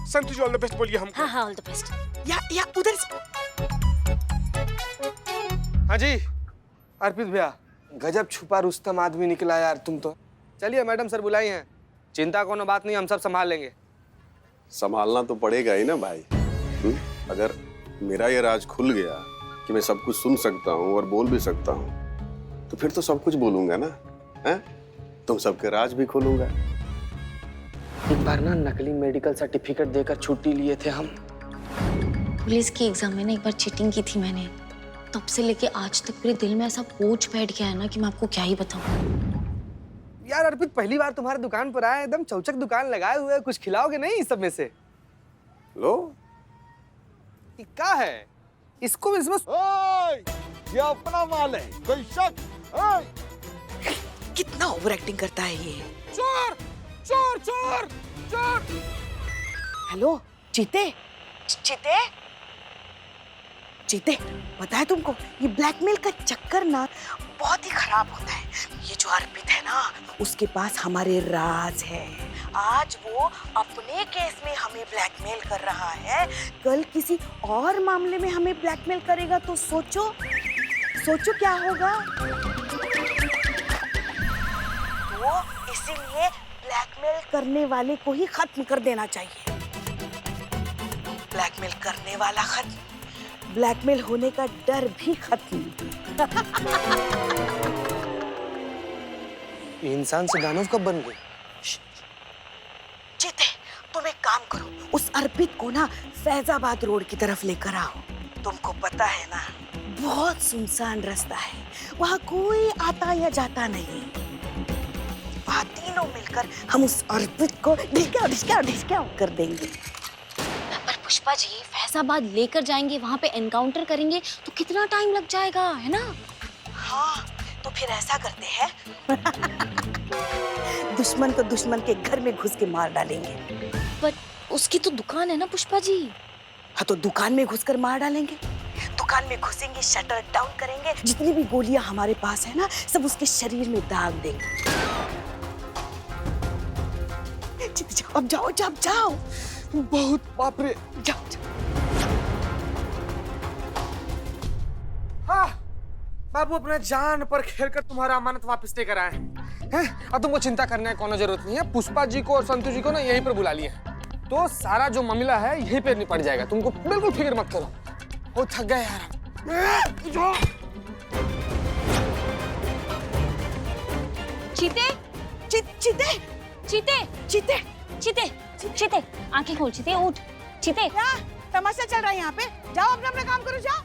Santu ji all the best बोलिए हमको। हाँ हाँ, ऑल द बेस्ट। या उधर से। हाँ जी अर्पित भैया, गजब छुपा रुस्तम आदमी निकला यार तुम तो। चलिए मैडम सर बुलाई हैं, चिंता कोनो बात नहीं, हम सब संभाल लेंगे। संभालना तो पड़ेगा ही ना भाई। अगर मेरा ये राज खुल गया कि मैं सब कुछ सुन सकता हूँ और बोल भी सकता हूँ, तो फिर तो सब कुछ बोलूंगा ना, हैं? तुम सबके राज भी खोलूंगा। एक बार ना नकली मेडिकल सर्टिफिकेट देकर छुट्टी लिए थे हम। पुलिस की एग्जाम में ना एक बार चीटिंग की थी मैंने, तब से लेके आज तक मेरे दिल में ऐसा बोझ बैठ गया है ना कि मैं आपको क्या ही बताऊं। यार अर्पित, पहली बार तुम्हारे दुकान पर आए, एकदम चौचक दुकान लगाए हुए, कुछ खिलाओगे नहीं इस सब में से? लो ये क्या है? इसको भी इसमें ये अपना माल है, कोई शक? कितना ओवर एक्टिंग करता है ये। चोर चोर चोर चोर। हेलो चीते, चीते, चीते, पता है तुमको ये ब्लैकमेल का चक्कर ना बहुत ही खराब होता है। ये जो अर्पित है ना, उसके पास हमारे राज है। आज वो अपने केस में हमें ब्लैकमेल कर रहा है, कल किसी और मामले में हमें ब्लैकमेल करेगा तो सोचो क्या होगा। तो इसीलिए ब्लैकमेल करने वाले को ही खत्म कर देना चाहिए। ब्लैकमेल करने वाला खत्म, ब्लैकमेल होने का डर भी खत्म। ये इंसान से दानव कब बन गए? जीते, तुम एक काम करो, उस अर्पित को ना फैजाबाद रोड की तरफ लेकर आओ। तुमको पता है ना, बहुत सुनसान रास्ता है, वहाँ कोई आता या जाता नहीं। वहाँ तीनों मिलकर हम उस अर्पित को ढिसका कर देंगे। पर पुष्पा जी, फैजाबाद लेकर जाएंगे, वहाँ पे एनकाउंटर करेंगे तो कितना टाइम लग जाएगा, है ना? हाँ, तो फिर ऐसा करते हैं दुश्मन को दुश्मन के घर में घुस के मार डालेंगे। पर उसकी तो दुकान है ना पुष्पा जी। हाँ, तो दुकान में घुसकर मार डालेंगे। दुकान में घुसेंगे, शटर डाउन करेंगे, जितनी भी गोलियां हमारे पास है ना, सब उसके शरीर में दाग देंगे। अब जाओ। बहुत बाप रे। जाओ। हाँ, बाबू अपना जान पर खेलकर तुम्हारा अमानत वापस लेकर आए हैं। अब तुमको चिंता करने की कोनो जरूरत नहीं है। पुष्पा जी को और संतु जी को ना यहीं पर बुला लिए, तो सारा जो मामला है यहीं पे निपट जाएगा। तुमको बिल्कुल फिक्र मत करो। वो थक गए यार। चीते, चीते, चीते, चीते, चीते, चीते, आंखें खोल चीते, उठ चीते। क्या तमाशा चल रहा है यहाँ पे? जाओ अपना काम करो, जाओ।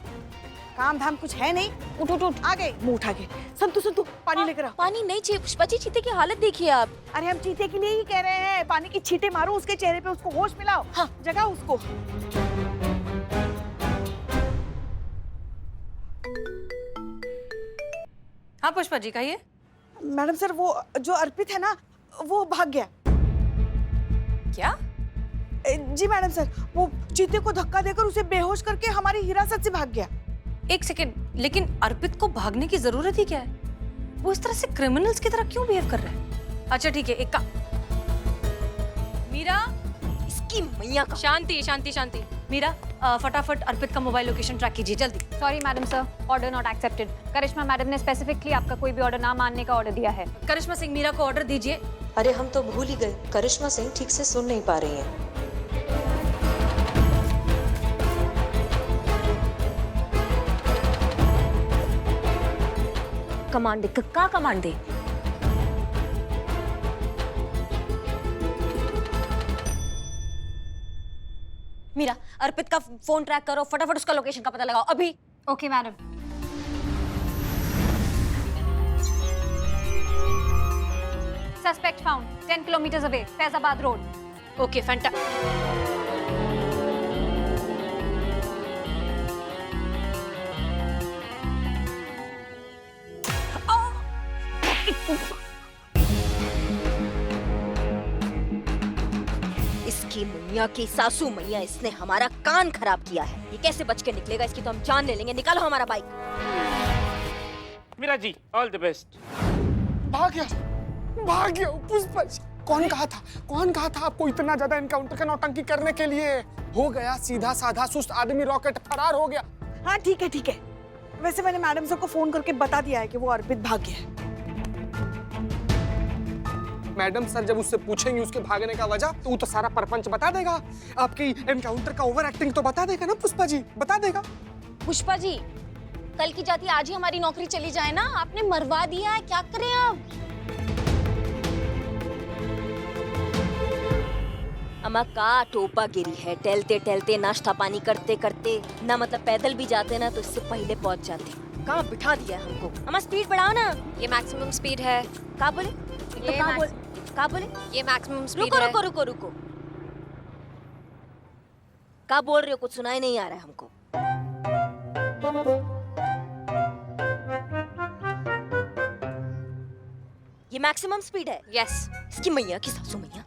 काम धाम कुछ है नहीं। उठ आगे मुंह उठा के। संतु पानी लेकर आओ। पानी नहीं चाहिए पुष्पा जी, चीते की हालत देखिए आप। अरे हम चीते के लिए ही कह रहे हैं, पानी की छींटे मारो उसके चेहरे पे, उसको होश मिलाओ। हाँ, जगाओ उसको। हाँ पुष्पा जी कहिए। मैडम सर, वो जो अर्पित है ना, वो भाग गया। क्या? जी मैडम सर, वो चीते को धक्का देकर उसे बेहोश करके हमारी हिरासत से भाग गया। एक सेकेंड, लेकिन अर्पित को भागने की जरूरत ही क्या है? वो इस तरह से क्रिमिनल्स की तरह क्यों बिहेव कर रहा है? अच्छा ठीक है, एक का मीरा, इसकी मैया का। शांति। मीरा फटाफट अर्पित का मोबाइल लोकेशन ट्रैक कीजिए जल्दी। Sorry madam sir, order not accepted. Karishma madam ने स्पेसिफिकली आपका कोई भी ऑर्डर ना मानने का ऑर्डर दिया है। करिश्मा सिंह, मीरा को ऑर्डर दीजिए। अरे हम तो भूल ही गए, करिश्मा सिंह ठीक से सुन नहीं पा रही हैं। कमांड दे, क्या कमांड दे? मीरा, अर्पित का फोन ट्रैक करो, फटाफट उसका लोकेशन का पता लगाओ अभी। Okay madam. Suspect found 10 kilometres away, Faizabad road. Okay Fanta. इसकी मैया की सासू मैया, इसने हमारा कान खराब किया है। ये कैसे बच के निकलेगा? इसकी तो हम जान ले लेंगे। निकालो हमारा bike. Meera ji all the best. भाग गया पुष्पा जी। कौन कहा था आपको इतना ज्यादा एनकाउंटर का नौटंकी करने के लिए? हो गया सीधा साधा सुस्त आदमी, रॉकेट फरार हो गया। हाँ ठीक है। वैसे मैंने मैडम सर को फोन करके बता दिया है कि वो अर्पित भाग गया है। मैडम सर जब उससे पूछेंगे उसके भागने का वजह, तो वो तो सारा परपंच बता देगा। आपकी एनकाउंटर का ओवर एक्टिंग तो बता देगा ना पुष्पा जी, बता देगा। पुष्पा जी, कल की जाती आज ही हमारी नौकरी चली जाए ना, आपने मरवा दिया है, क्या करें अब? अम्मा का टोपा गिरी है, टहलते टहलते नाश्ता पानी करते करते ना, मतलब पैदल भी जाते ना तो इससे पहले पहुंच जाते। कहाँ बिठा दिया है हमको। अम्मा स्पीड बढ़ाओ ना। ये मैक्सिमम स्पीड है। कहाँ बोले? कहाँ बोले? ये मैक्सिमम स्पीड रुको है। रुको रुको रुको, क्या बोल रहे हो? कुछ सुनाई नहीं आ रहा है हमको। ये मैक्सिमम स्पीड है? यस। इसकी मैया की सासू मैया,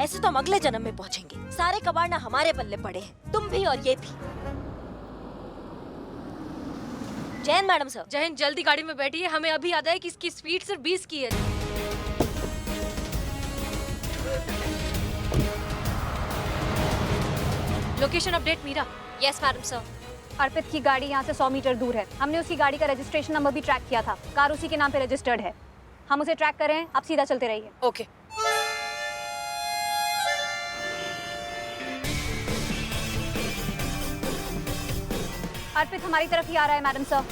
ऐसे तो हम अगले जन्म में पहुंचेंगे। सारे कबाड़ ना हमारे पल्ले पड़े हैं, तुम भी और ये भी। Jain madam sir. जैन जल्दी गाड़ी में बैठिए, हमें अभी याद है कि इसकी स्पीड सिर्फ 20 की है। Location update Meera. Yes madam sir. Arpit की गाड़ी यहाँ से 100 मीटर दूर है। हमने उसकी गाड़ी का रजिस्ट्रेशन नंबर भी ट्रैक किया था, कार उसी के नाम पे रजिस्टर्ड है। हम उसे ट्रैक कर रहे हैं, आप सीधा चलते रहिए। ओके। अर्पित हमारी तरफ ही आ रहा है मैडम सर।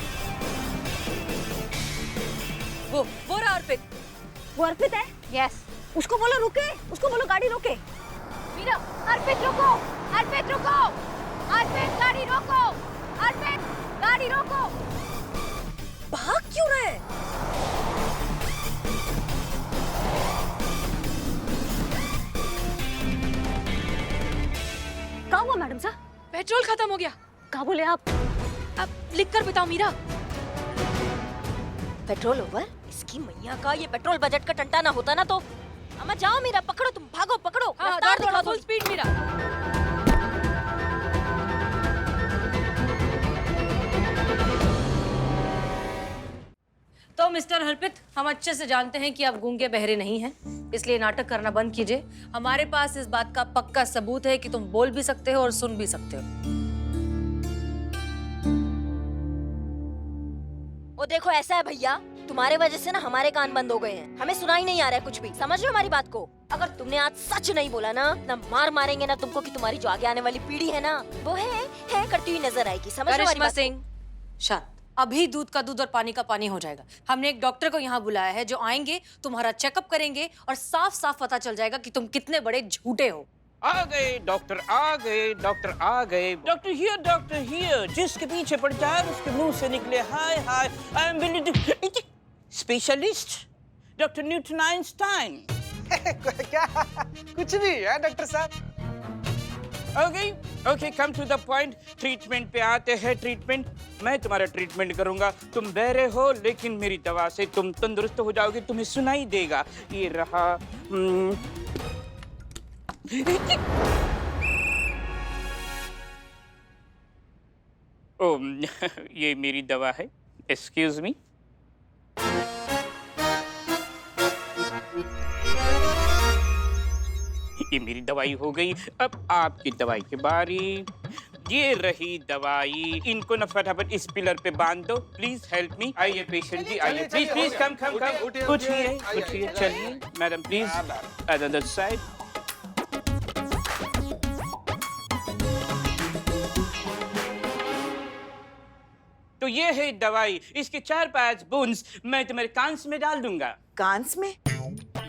वो रहा अर्पित। वो अर्पित है? यस। उसको बोलो रुके, उसको बोलो गाड़ी रोके। मीरा, अर्पित रुको, अर्पित रुको, अर्पित गाड़ी रोको, अर्पित गाड़ी रोको। भाग क्यों रहे? क्या हुआ मैडम सर? पेट्रोल खत्म हो गया। क्या बोले आप? अब लिख कर बताओ मीरा। Petrol over? इसकी मैया का, ये पेट्रोल बजट का टंटा ना होता ना तो। अम्मा जाओ मीरा, पकड़ो, तुम भागो, पकड़ो। हाँ, रफ्तार दौड़, दिखाओ फुल थोड़ी। स्पीड मीरा। तो मिस्टर अर्पित, हम अच्छे से जानते हैं कि आप गूंगे बहरे नहीं हैं, इसलिए नाटक करना बंद कीजिए। हमारे पास इस बात का पक्का सबूत है कि तुम बोल भी सकते हो और सुन भी सकते हो। वो देखो ऐसा है भैया, तुम्हारे वजह से ना हमारे कान बंद हो गए हैं, हमें सुनाई नहीं आ रहा है कुछ भी। समझ रहे हो हमारी बात को? अगर तुमने आज सच नहीं बोला ना मार मारेंगे ना तुमको, कि तुम्हारी जो आगे आने वाली पीढ़ी है ना वो है करती हुई नजर आएगी। समझ रहे हो हमारी करिश्मा बात सिंह, शांत। अभी दूध का दूध और पानी का पानी हो जाएगा। हमने एक डॉक्टर को यहाँ बुलाया है जो आएंगे, तुम्हारा चेकअप करेंगे और साफ साफ पता चल जाएगा कि तुम कितने बड़े झूठे हो। आ गए डॉक्टर, आ गए डॉक्टर, आ गए डॉक्टर हियर। जिसके पीछे पड़ जाए उसके मुंह से निकले हाय हाय, I am will specialist doctor Newton Einstein. क्या? कुछ नहीं है डॉक्टर साहब। Okay, come to the point. Treatment पे आते हैं। ट्रीटमेंट, मैं तुम्हारा ट्रीटमेंट करूंगा। तुम बहरे हो लेकिन मेरी दवा से तुम तंदुरुस्त हो जाओगे, तुम्हें सुनाई देगा। ये रहा। ओ, ये मेरी दवा है। Excuse me. ये मेरी दवाई हो गई, अब आपकी दवाई की बारी। ये रही दवाई, इनको न फटाफट इस पिलर पे बांध दो। Please help me. आइए पेशेंट जी, आइए प्लीज प्लीज, कम कम कम। उठिए, चलिए मैडम प्लीज, अदर साइड। तो ये है दवाई, इसके 4-5 बूंद मैं तुम्हारे कांस में डाल दूंगा। कांस में?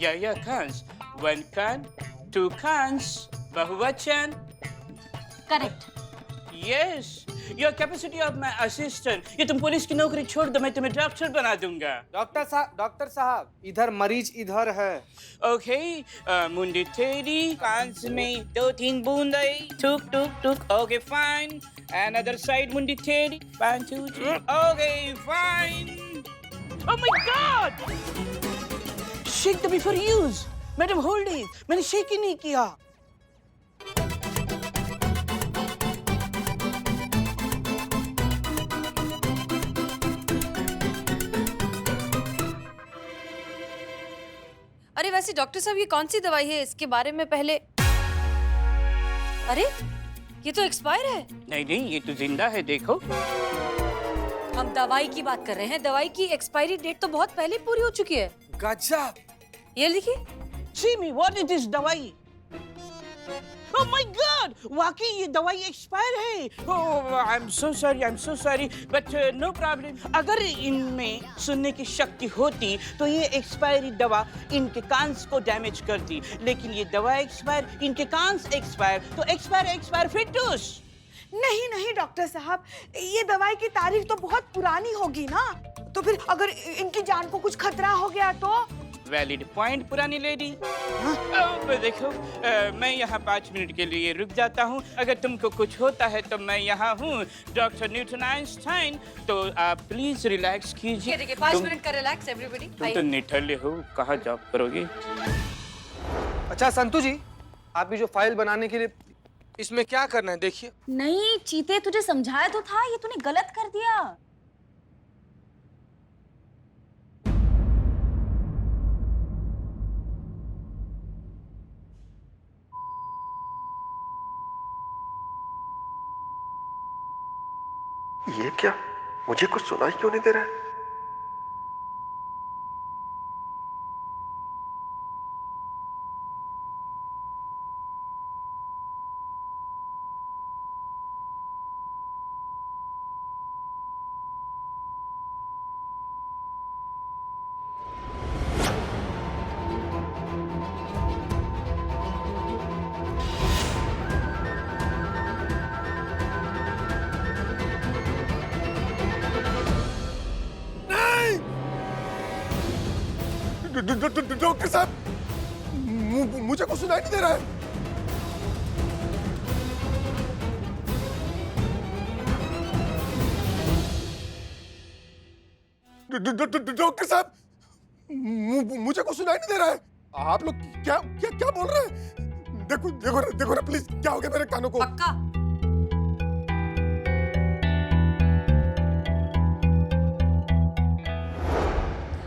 या कांस। 1 कान, 2 कांस, बहुवचन। Correct. Yes, your capacity of my assistant. ये तुम पुलिस की नौकरी छोड़ दो, मैं तुम्हें डॉक्टर बना दूंगा। डॉक्टर साहब, इधर मरीज इधर है। ओके, मुंडी तेरी, कांस में 2-3 बूंद आई। टुक टुक टुक। Okay fine. Another side, मुंडी तेरी। 1 2 3। Okay fine. Oh my God! Shake the before use. Madam hold it, मैंने शेक ही नहीं किया। अरे वैसे डॉक्टर साहब ये कौन सी दवाई है, इसके बारे में पहले। अरे ये तो एक्सपायर है। नहीं नहीं, ये तो जिंदा है, देखो। हम दवाई की बात कर रहे हैं, दवाई की एक्सपायरी डेट तो बहुत पहले पूरी हो चुकी है। गजब। ये लिखिए। See me, what is this दवाई? Oh my God! वाकई ये दवाई एक्सपायर है। Oh, I'm so sorry, but no problem. अगर इनमें सुनने की शक्ति होती तो ये एक्सपायरी दवा इनके कांस को डैमेज करती, लेकिन ये दवा एक्सपायर, इनके कांस एक्सपायर, तो एक्सपायर फिटूस। नहीं नहीं डॉक्टर साहब, ये दवाई की तारीख तो बहुत पुरानी होगी ना, तो फिर अगर इनकी जान को कुछ खतरा हो गया तो? वैलिड पॉइंट पुरानी लेडी। देखो, मैं यहाँ 5 मिनट के लिए रुक जाता हूँ। अगर तुमको कुछ होता है तो मैं यहाँ हूँ, डॉक्टर न्यूटन आइंस्टाइन। तो आप प्लीज रिलैक्स कीजिए। देखिए 5 मिनट का रिलैक्स एवरीबॉडी। तुम तो निठल्ले हो, कहाँ जॉब करोगे? अच्छा संतू जी, आप ये जो फाइल बनाने के लिए, इसमें क्या करना है देखिए। नहीं चीते, तुझे समझाया तो था, ये तूने गलत कर दिया। ये क्या? मुझे कुछ सुनाई क्यों नहीं दे रहा है? डॉक्टर साहब, मुझे कुछ सुनाई नहीं दे रहा है। डॉक्टर साहब, मुझे कुछ सुनाई नहीं दे रहा है। आप लोग क्या क्या क्या बोल रहे हैं? देखो ना प्लीज, क्या हो गया मेरे कानों को? पक्का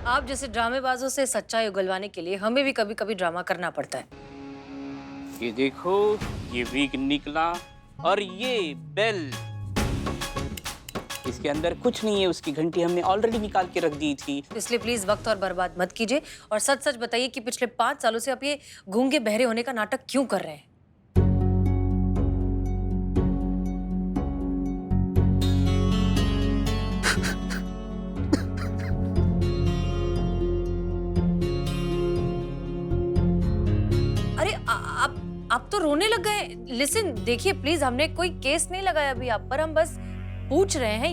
आप जैसे ड्रामेबाजों से सच्चाई उगलवाने के लिए हमें भी कभी कभी ड्रामा करना पड़ता है। ये देखो, ये वीक निकला, और ये बेल, इसके अंदर कुछ नहीं है। उसकी घंटी हमने ऑलरेडी निकाल के रख दी थी। इसलिए प्लीज वक्त और बर्बाद मत कीजिए और सच सच बताइए कि पिछले 5 सालों से आप ये गूंगे बहरे होने का नाटक क्यों कर रहे हैं? अरे आप तो रोने लग गए। लिसन, देखिए प्लीज, हमने कोई केस नहीं लगाया अभी आप पर, हम बस पूछ रहे हैं।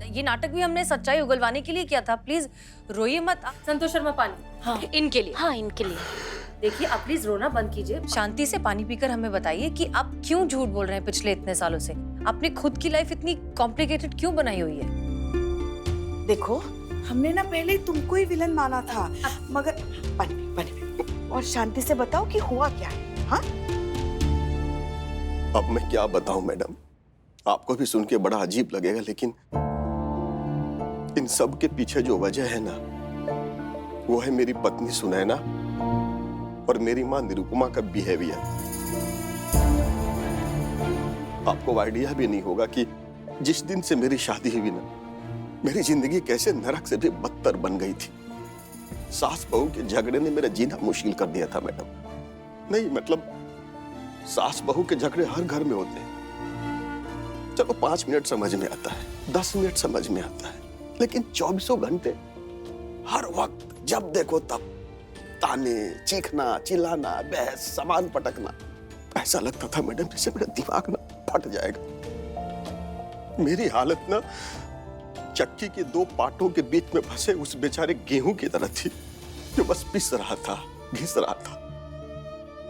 ये नाटक भी हमने सच्चाई उगलवाने के लिए किया था। प्लीज रोइए मत। संतोष शर्मा, पानी। हाँ इनके लिए। हाँ इनके लिए। देखिए आप प्लीज रोना बंद कीजिए, शांति से पानी पीकर हमें बताइए कि आप क्यों झूठ बोल रहे हैं पिछले इतने सालों से। आपने खुद की लाइफ इतनी कॉम्प्लिकेटेड क्यों बनाई हुई है? देखो, हमने ना पहले ही तुमको ही विलन माना था, मगर पानी और शांति से बताओ कि हुआ क्या है। हाँ अब मैं क्या बताऊं मैडम, आपको भी सुन के बड़ा अजीब लगेगा, लेकिन इन सब के पीछे जो वजह है ना, वो है मेरी पत्नी सुनैना और मेरी मां निरुपमा का बिहेवियर। आपको आइडिया भी नहीं होगा कि जिस दिन से मेरी शादी हुई ना, मेरी जिंदगी कैसे नरक से भी बदतर बन गई थी। सास बहू के झगड़े ने मेरा जीना मुश्किल कर दिया था मैडम। नहीं मतलब, सास बहू के झगड़े हर घर में होते हैं। चलो 5 मिनट समझ में आता है, 10 मिनट समझ में आता है, लेकिन 24 घंटे हर वक्त जब देखो तब ताने, चीखना, चिल्लाना, बहस, सामान पटकना। ऐसा लगता था मैडम जैसे मेरा दिमाग ना फट जाएगा। मेरी हालत ना चक्की के 2 पाटों के बीच में फंसे उस बेचारे गेहूं की तरह थी, जो बस पिस रहा था, घिस रहा था,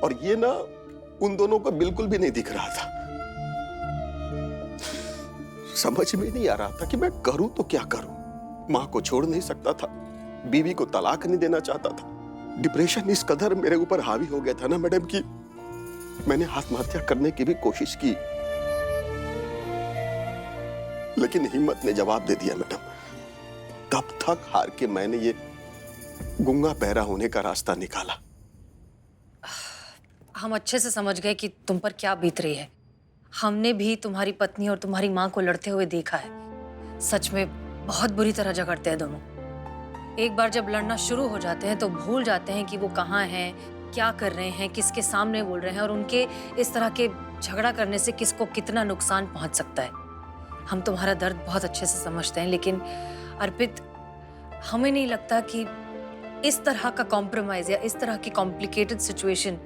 और ये ना उन दोनों को बिल्कुल भी नहीं दिख रहा था। समझ में नहीं आ रहा था कि मैं करूं तो क्या करूं। मां को छोड़ नहीं सकता था, बीवी को तलाक नहीं देना चाहता था। डिप्रेशन इस कदर मेरे ऊपर हावी हो गया था ना मैडम कि मैंने आत्महत्या करने की भी कोशिश की, लेकिन हिम्मत ने जवाब दे दिया मैडम। तब तक हार के मैंने ये गूंगा बहरा होने का रास्ता निकाला। हम अच्छे से समझ गए कि तुम पर क्या बीत रही है। हमने भी तुम्हारी पत्नी और तुम्हारी माँ को लड़ते हुए देखा है। सच में बहुत बुरी तरह झगड़ते हैं दोनों। एक बार जब लड़ना शुरू हो जाते हैं तो भूल जाते हैं कि वो कहाँ हैं, क्या कर रहे हैं, किसके सामने बोल रहे हैं और उनके इस तरह के झगड़ा करने से किसको कितना नुकसान पहुंच सकता है। हम तुम्हारा दर्द बहुत अच्छे से समझते हैं, लेकिन अर्पित, हमें नहीं लगता कि इस तरह का कॉम्प्रोमाइज या इस तरह की कॉम्प्लिकेटेड सिचुएशन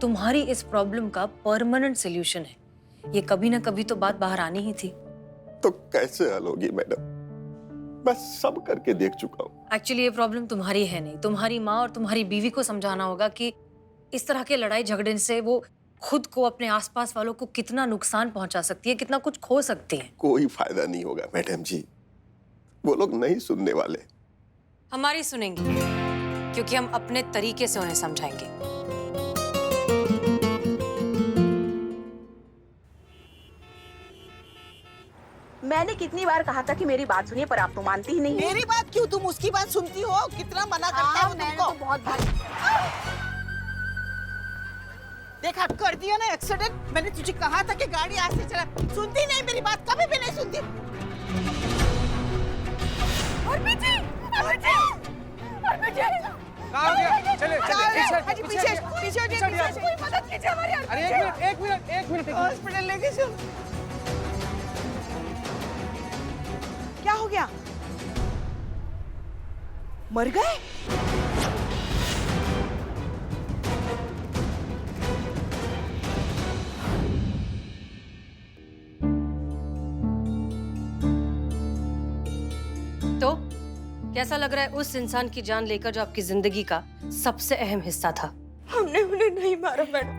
तुम्हारी इस प्रॉब्लम का परमानेंट सोल्यूशन है। ये कभी ना कभी तो बात बाहर आनी ही थी। तो कैसे हल होगी मैडम? मैं सब करके देख चुका हूँ। एक्चुअली ये प्रॉब्लम तुम्हारी है नहीं, तुम्हारी माँ और तुम्हारी बीवी को समझाना होगा कि इस तरह के लड़ाई झगड़े से वो खुद को, अपने आसपास वालों को कितना नुकसान पहुंचा सकती है, कितना कुछ खो सकती है। कोई फायदा नहीं होगा मैडम जी, वो लोग नहीं सुनने वाले। हमारी सुनेंगे, क्योंकि हम अपने तरीके से उन्हें समझाएंगे। मैंने कितनी बार कहा था कि मेरी बात सुनिए, पर आप तो मानती ही नहीं। मेरी बात क्यों, तुम उसकी बात सुनती हो? कितना मना करता है वो तुमको। तो बहुत बार देखा, कर दिया ना एक्सीडेंट। मैंने तुझे कहा था कि गाड़ी आज से चला, सुनती नहीं मेरी बात, कभी भी नहीं सुनती। हॉस्पिटल लेके चलो। क्या हो गया? मर गए? तो कैसा लग रहा है उस इंसान की जान लेकर जो आपकी जिंदगी का सबसे अहम हिस्सा था? हमने उन्हें नहीं मारा मैडम।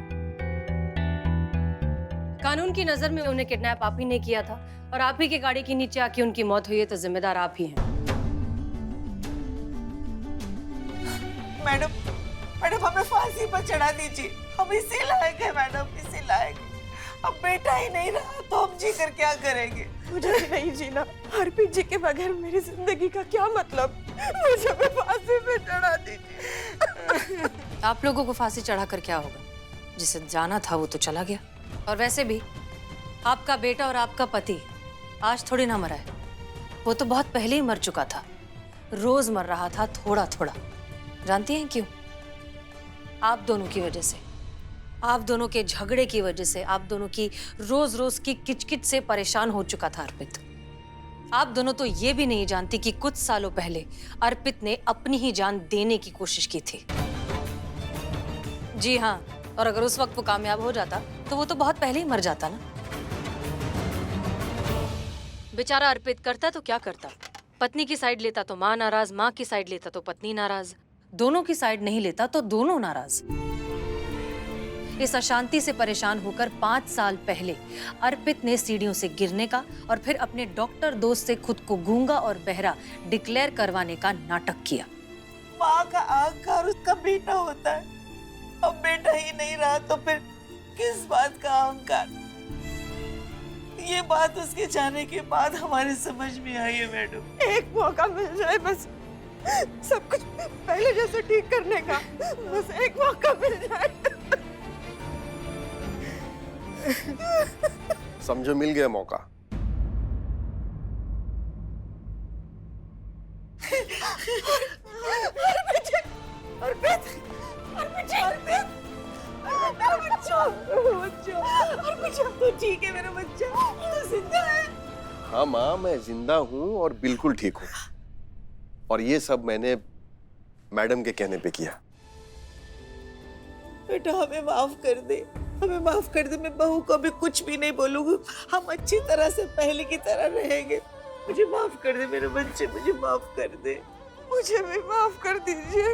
कानून की नजर में उन्हें किडनैप आप ही ने किया था और आप ही की गाड़ी के नीचे आके उनकी मौत हुई है, तो जिम्मेदार आप ही हैं। मैडम, मैडम हमें फांसी पर चढ़ा दीजिए। हम इसी लायक है मैडम, इसी लायक। अब बेटा ही नहीं रहा तो हम जी कर क्या करेंगे? मुझे नहीं जीना। अर्पित जी के बगैर मेरी जिंदगी का क्या मतलब? मुझे भी फांसी पे चढ़ा दीजिए। आप लोगों को फांसी चढ़ाकर क्या होगा? जिसे जाना था वो तो चला गया। और वैसे भी आपका बेटा और आपका पति आज थोड़ी ना मरा है, वो तो बहुत पहले ही मर चुका था। रोज मर रहा था, थोड़ा थोड़ा। जानती हैं क्यों? आप दोनों की वजह से, आप दोनों के झगड़े की वजह से, आप दोनों की रोज रोज की किचकिच से परेशान हो चुका था अर्पित। आप दोनों तो ये भी नहीं जानती कि कुछ सालों पहले अर्पित ने अपनी ही जान देने की कोशिश की थी। जी हाँ, और अगर उस वक्त वो कामयाब हो जाता तो वो तो बहुत पहले ही मर जाता ना। बेचारा अर्पित करता तो क्या करता? पत्नी की साइड लेता तो माँ नाराज, माँ की साइड लेता तो पत्नी नाराज, दोनों की साइड नहीं लेता तो दोनों नाराज। इस अशांति से परेशान होकर 5 साल पहले अर्पित ने सीढ़ियों से गिरने का और फिर अपने डॉक्टर दोस्त से खुद को गूंगा और बहरा डिक्लेयर करवाने का नाटक किया। माँ का अहंकार उसका बेटा होता है। अब बेटा ही नहीं रहा तो फिर किस बात का अहंकार? ये बात उसके जाने के बाद हमारे समझ में आई है मैडम। एक मौका मिल जाए बस, सब कुछ पहले जैसे ठीक करने का। बस एक मौका मिल जाए। समझो, मिल गया मौका। तो ठीक है मेरा बच्चा, तो जिंदा है। हाँ माँ, मैं जिंदा हूँ और बिल्कुल ठीक हूँ। और ये सब मैंने मैडम के कहने पे किया। बेटा हमें माफ कर दे, हमें माफ कर दे। मैं बहू को भी कुछ भी नहीं बोलूंगी। हम अच्छी तरह से पहले की तरह रहेंगे। मुझे माफ कर दे मेरे बच्चे, मुझे माफ कर दे। मुझे भी माफ कर दीजिए।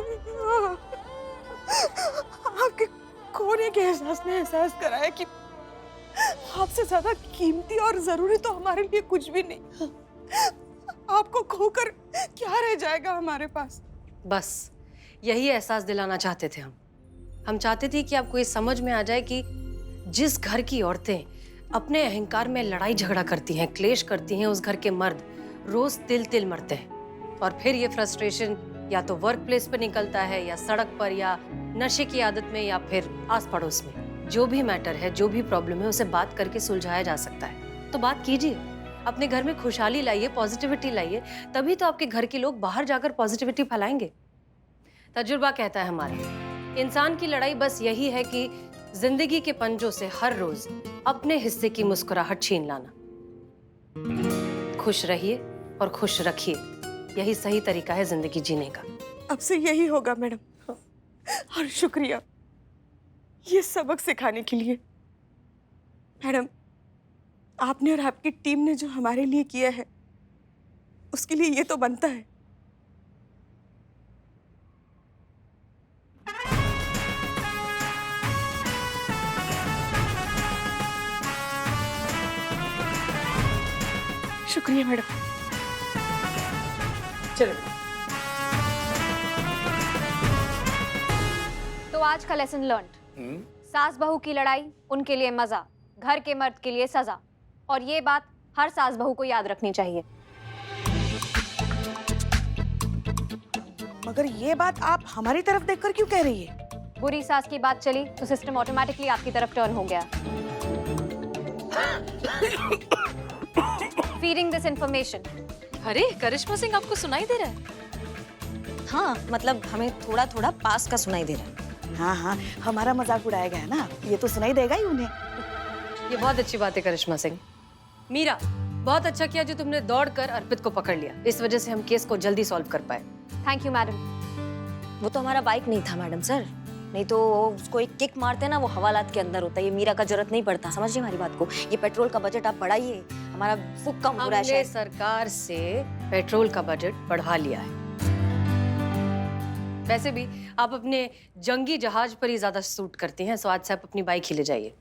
आपके खोने के एहसास ने एहसास कराया कि आपसे ज्यादा कीमती और जरूरी तो हमारे लिए कुछ भी नहीं। आपको खोकर क्या रह जाएगा हमारे पास? बस यही एहसास दिलाना चाहते थे हम चाहते थे कि आपको ये समझ में आ जाए कि जिस घर की औरतें अपने अहंकार में लड़ाई झगड़ा करती हैं, क्लेश करती हैं, उस घर के मर्द रोज तिल तिल मरते हैं। और फिर ये फ्रस्ट्रेशन या तो वर्क प्लेस पर निकलता है, या सड़क पर, या नशे की आदत में, या फिर आस पड़ोस में। जो भी मैटर है, जो भी प्रॉब्लम है, उसे बात करके सुलझाया जा सकता है। तो बात कीजिए, अपने घर में खुशहाली लाइए, पॉजिटिविटी लाइए, तभी तो आपके घर के लोग बाहर जाकर पॉजिटिविटी फैलाएंगे। तजुर्बा कहता है हमारा, इंसान की लड़ाई बस यही है कि जिंदगी के पंजों से हर रोज अपने हिस्से की मुस्कुराहट छीन लाना। खुश रहिए और खुश रखिए, यही सही तरीका है जिंदगी जीने का। अब से यही होगा मैडम, और शुक्रिया ये सबक सिखाने के लिए। मैडम, आपने और आपकी टीम ने जो हमारे लिए किया है उसके लिए ये तो बनता है। शुक्रिया मैडम। चलो। तो आज का लेसन लर्न, सास बहू की लड़ाई उनके लिए मजा, घर के मर्द के लिए सजा। और ये बात हर सास बहू को याद रखनी चाहिए। मगर ये बात आप हमारी तरफ देखकर क्यों कह रही है? बुरी सास की बात चली तो सिस्टम ऑटोमेटिकली आपकी तरफ टर्न हो गया। Feeding this information. अरे करिश्मा सिंह, आपको सुनाई दे रहा है? हाँ, मतलब हमें थोड़ा थोड़ा पास का सुनाई दे रहा है। हाँ हाँ, हमारा मजाक उड़ाया गया ना, ये तो सुनाई देगा ही उन्हें। ये बहुत अच्छी बात है करिश्मा सिंह। मीरा, बहुत अच्छा किया जो तुमने दौड़कर अर्पित को पकड़ लिया। इस वजह से हम केस को जल्दी सॉल्व कर पाए। Thank you madam. वो तो हमारा बाइक नहीं था मैडम सर, नहीं तो उसको एक किक मारते ना, वो हवालात के अंदर होता है। ये मीरा का जरूरत नहीं पड़ता, समझिए हमारी बात को। ये पेट्रोल का बजट आप बढ़ाइए, हमारा फुक कम हो रहा है। हमने सरकार से पेट्रोल का बजट बढ़ा लिया है। वैसे भी आप अपने जंगी जहाज पर ही ज्यादा सूट करती हैं, सो आज से आप अपनी बाइक ही ले जाइए।